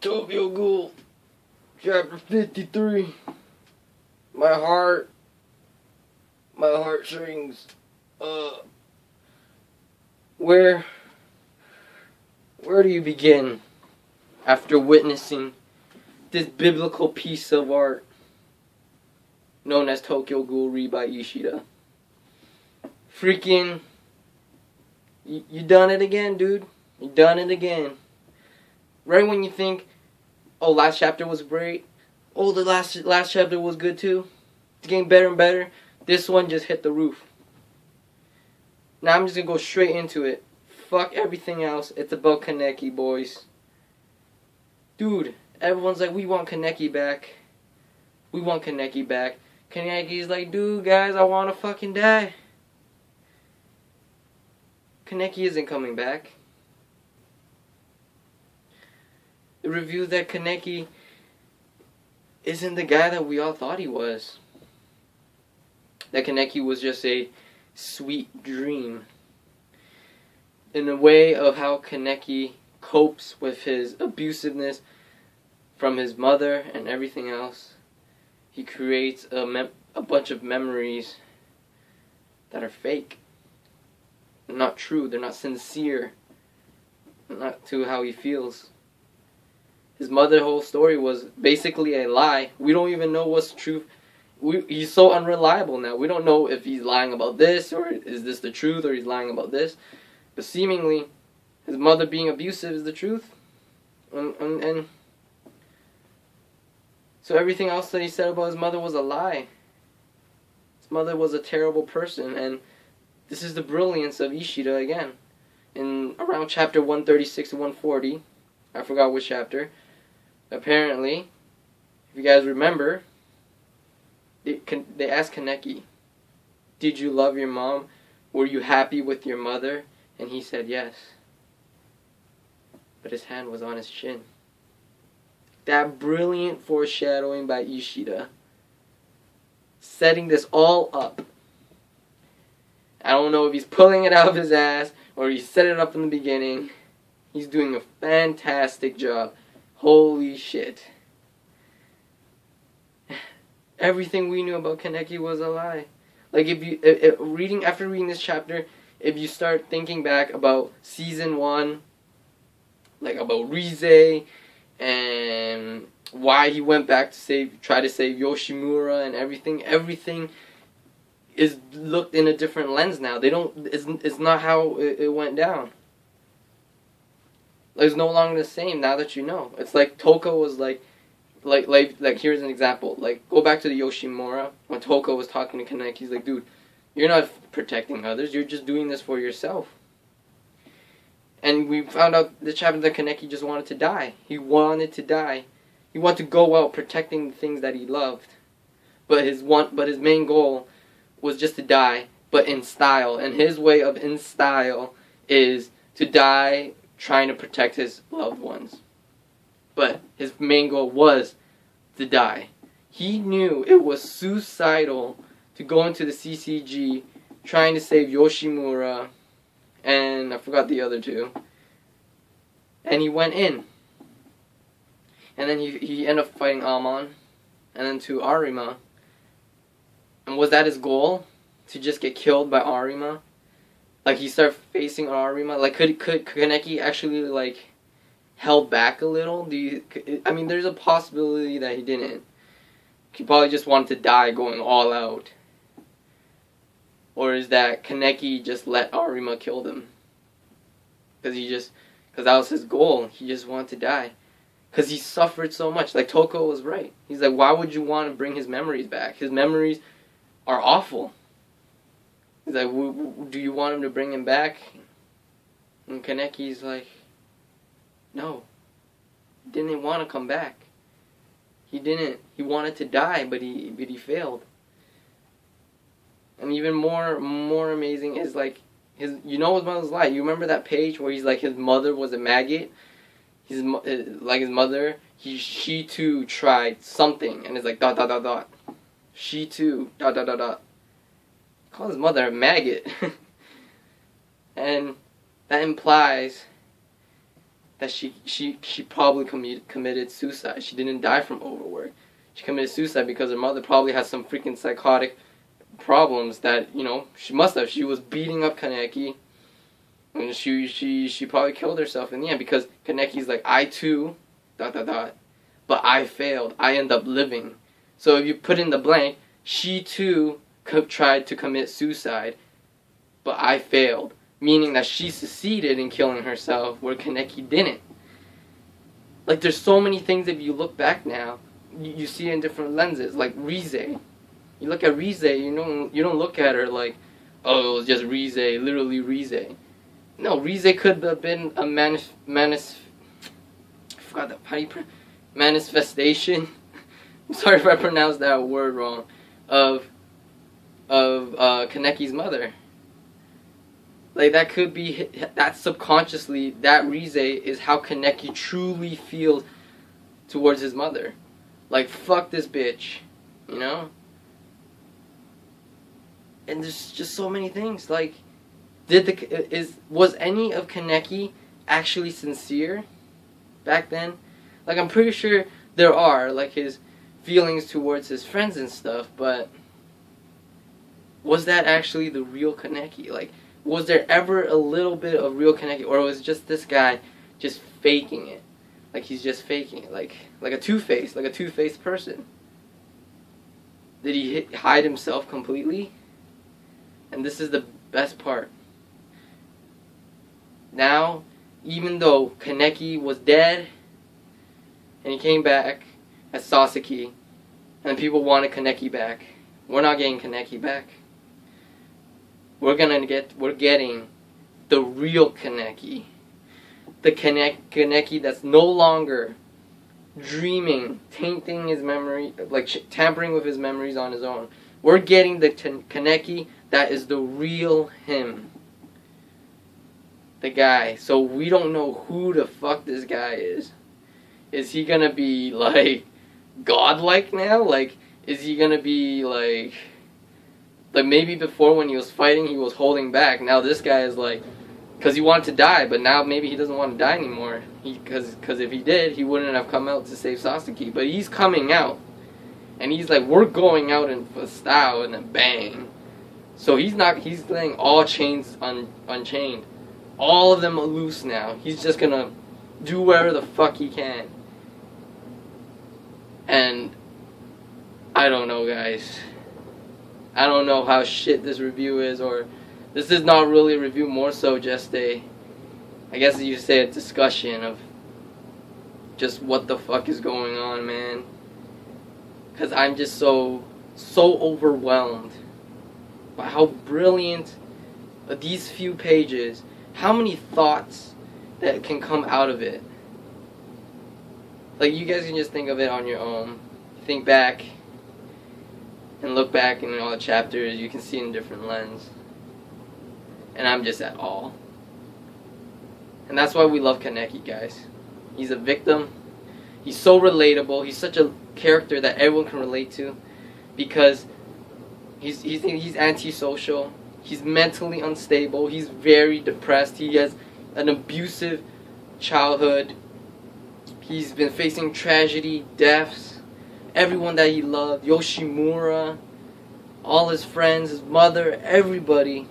Tokyo Ghoul, chapter 53. My heartstrings. Where do you begin after witnessing this biblical piece of art known as Tokyo Ghoul read by Ishida? Freaking, you done it again, dude. You done it again. Right when you think, oh, last chapter was great. Oh, the last chapter was good too. It's getting better and better. This one just hit the roof. Now I'm just gonna go straight into it. Fuck everything else. It's about Kaneki, boys. Dude, everyone's like, we want Kaneki back. We want Kaneki back. Kaneki's like, dude, guys, I wanna fucking die. Kaneki isn't coming back. It reveals that Kaneki isn't the guy that we all thought he was. That Kaneki was just a sweet dream. In a way of how Kaneki copes with his abusiveness from his mother and everything else, he creates a bunch of memories that are fake. They're not true, they're not sincere, not to how he feels. His mother's whole story was basically a lie. We don't even know what's true. He's so unreliable now. We don't know if he's lying about this, or is this the truth, or he's lying about this. But seemingly, his mother being abusive is the truth. And so everything else that he said about his mother was a lie. His mother was a terrible person, and this is the brilliance of Ishida again. In around chapter 136 to 140, I forgot which chapter, apparently, if you guys remember, they asked Kaneki, did you love your mom? Were you happy with your mother? And he said yes. But his hand was on his chin. That brilliant foreshadowing by Ishida, setting this all up. I don't know if he's pulling it out of his ass or he set it up in the beginning. He's doing a fantastic job. Holy shit. Everything we knew about Kaneki was a lie. Like after reading this chapter, if you start thinking back about season 1, like about Rize and why he went back to try to save Yoshimura and everything is looked in a different lens now. It's not how it went down. It's no longer the same now that you know. It's like Toko was like here's an example. Like, go back to the Yoshimura when Toko was talking to Kaneki. He's like, dude, you're not protecting others. You're just doing this for yourself. And we found out this chapter that Kaneki just wanted to die. He wanted to die. He wanted to go out protecting the things that he loved. But his main goal was just to die, but in style. And his way of in style is to die trying to protect his loved ones. But his main goal was to die. He knew it was suicidal to go into the CCG trying to save Yoshimura and I forgot the other two. And he went in. And then he ended up fighting Amon and then to Arima. And was that his goal? To just get killed by Arima? Like, he started facing Arima? Like, could Kaneki actually, like, held back a little? I mean, there's a possibility that he didn't. He probably just wanted to die going all out. Or is that Kaneki just let Arima kill them? Because that was his goal. He just wanted to die. Because he suffered so much. Like, Toko was right. He's like, why would you want to bring his memories back? His memories are awful. He's like, do you want him to bring him back? And Kaneki's like, no. He didn't want to come back. He didn't. He wanted to die, but he failed. And even more amazing is like his mother's lie. You remember that page where he's like his mother was a maggot? His mother, she too tried something, and it's like ... She too ... Call his mother a maggot. And that implies that she probably committed suicide. She didn't die from overwork. She committed suicide because her mother probably has some freaking psychotic problems that, you know, she must have. She was beating up Kaneki, and she probably killed herself in the end because Kaneki's like, I too, ... but I failed. I end up living. So if you put in the blank, she too tried to commit suicide, but I failed. Meaning that she succeeded in killing herself where Kaneki didn't. Like, there's so many things, if you look back now, you see in different lenses. Like Rize. You look at Rize, you don't look at her like, oh, it was just Rize, literally Rize. No, Rize could have been a manifestation. I'm sorry if I pronounced that word wrong. Of Kaneki's mother. Like, that could be, that subconsciously, that Rize is how Kaneki truly feels towards his mother. Like, fuck this bitch, you know? And there's just so many things. Like, was any of Kaneki actually sincere back then? Like, I'm pretty sure there are, like, his feelings towards his friends and stuff, but was that actually the real Kaneki? Like, was there ever a little bit of real Kaneki, or was just this guy just faking it? Like, he's just faking it, like a two-faced person. Did he hide himself completely? And this is the best part. Now, even though Kaneki was dead, and he came back as Sasaki, and people wanted Kaneki back, we're not getting Kaneki back. We're getting the real Kaneki. The Kaneki that's no longer dreaming, tainting his memory, like tampering with his memories on his own. We're getting the Kaneki that is the real him. The guy. So we don't know who the fuck this guy is. Is he gonna be like godlike now? Like, is he gonna be like maybe before when he was fighting he was holding back. Now this guy is like, because he wanted to die, but now maybe he doesn't want to die anymore. Because if he did, he wouldn't have come out to save Sasaki. But he's coming out. And he's like, we're going out in style and a bang. So he's letting all chains unchained. All of them are loose now. He's just gonna do whatever the fuck he can. And I don't know, guys. I don't know how shit this review is, or this is not really a review, more so just I guess you say a discussion of just what the fuck is going on, man. Because I'm just so overwhelmed by how brilliant these few pages, how many thoughts that can come out of it. Like, you guys can just think of it on your own. Think back and look back in all the chapters, you can see in a different lens. And I'm just at awe. And that's why we love Kaneki, guys. He's a victim. He's so relatable. He's such a character that everyone can relate to, because he's antisocial. He's mentally unstable. He's very depressed. He has an abusive childhood. He's been facing tragedy, deaths. Everyone that he loved, Yoshimura, all his friends, his mother, everybody.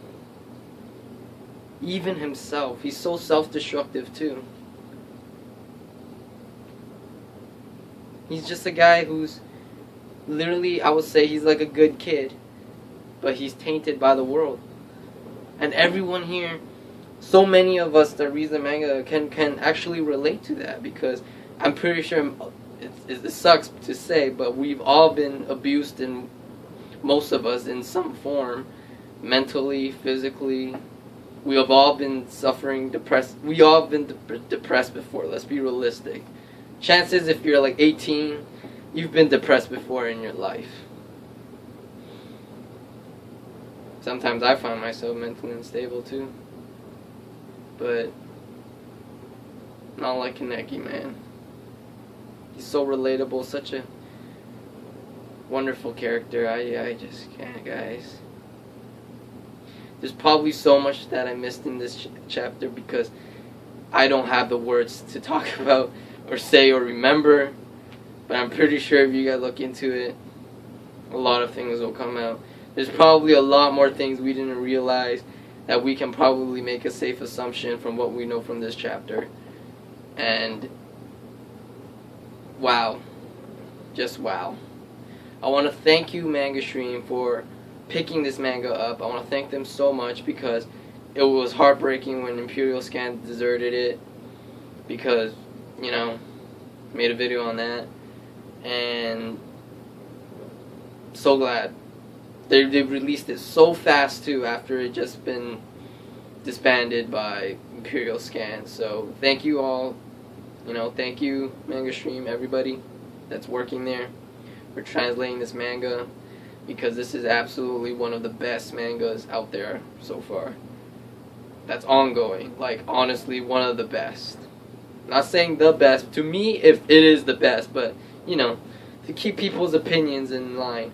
Even himself. He's so self-destructive too. He's just a guy who's literally, I would say he's like a good kid, but he's tainted by the world. And everyone here, so many of us that read the manga can actually relate to that, because I'm pretty sure it sucks to say, but we've all been abused, in most of us in some form, mentally, physically. We have all been suffering, depressed. We all have been depressed before. Let's be realistic. Chances, if you're like 18, you've been depressed before in your life. Sometimes I find myself mentally unstable too. But not like Kaneki, man. He's so relatable, such a wonderful character. I just can't, guys. There's probably so much that I missed in this chapter, because I don't have the words to talk about or say or remember, but I'm pretty sure if you guys look into it, a lot of things will come out. There's probably a lot more things we didn't realize that we can probably make a safe assumption from what we know from this chapter. And wow, just wow. I want to thank you, Manga Stream, for picking this manga up. I want to thank them so much because it was heartbreaking when Imperial Scan deserted it, because, you know, made a video on that, and so glad they released it so fast too after it just been disbanded by Imperial Scan. So thank you all, you know, thank you Manga Stream, everybody that's working there for translating this manga, because this is absolutely one of the best mangas out there so far. That's ongoing. Like, honestly, one of the best. Not saying the best. To me, if it is the best, but, you know, to keep people's opinions in line,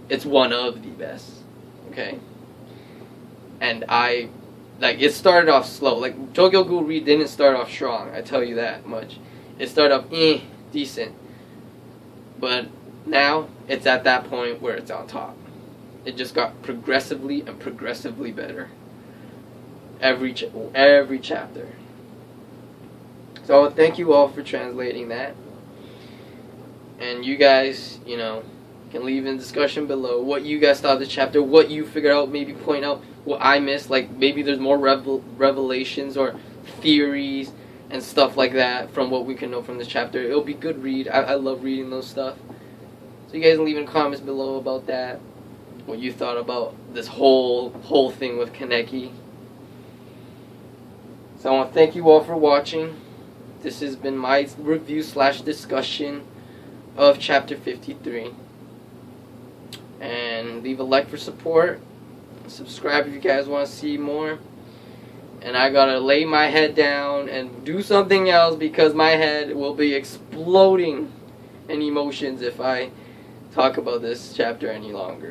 it's one of the best. Okay? And it started off slow. Like, Tokyo Ghoul Read didn't start off strong, I tell you that much. It started off, decent. But now, it's at that point where it's on top. It just got progressively and progressively better. Every chapter. So thank you all for translating that. And you guys, you know, can leave in the discussion below what you guys thought of the chapter, what you figured out, maybe point out what I missed, like maybe there's more revelations or theories and stuff like that from what we can know from this chapter. It'll be good read. I love reading those stuff. So you guys can leave in comments below about that, what you thought about this whole thing with Kaneki. So I want to thank you all for watching. This has been my review / discussion of Chapter 53. And leave a like for support. Subscribe if you guys want to see more. And I gotta lay my head down and do something else, because my head will be exploding in emotions if I talk about this chapter any longer.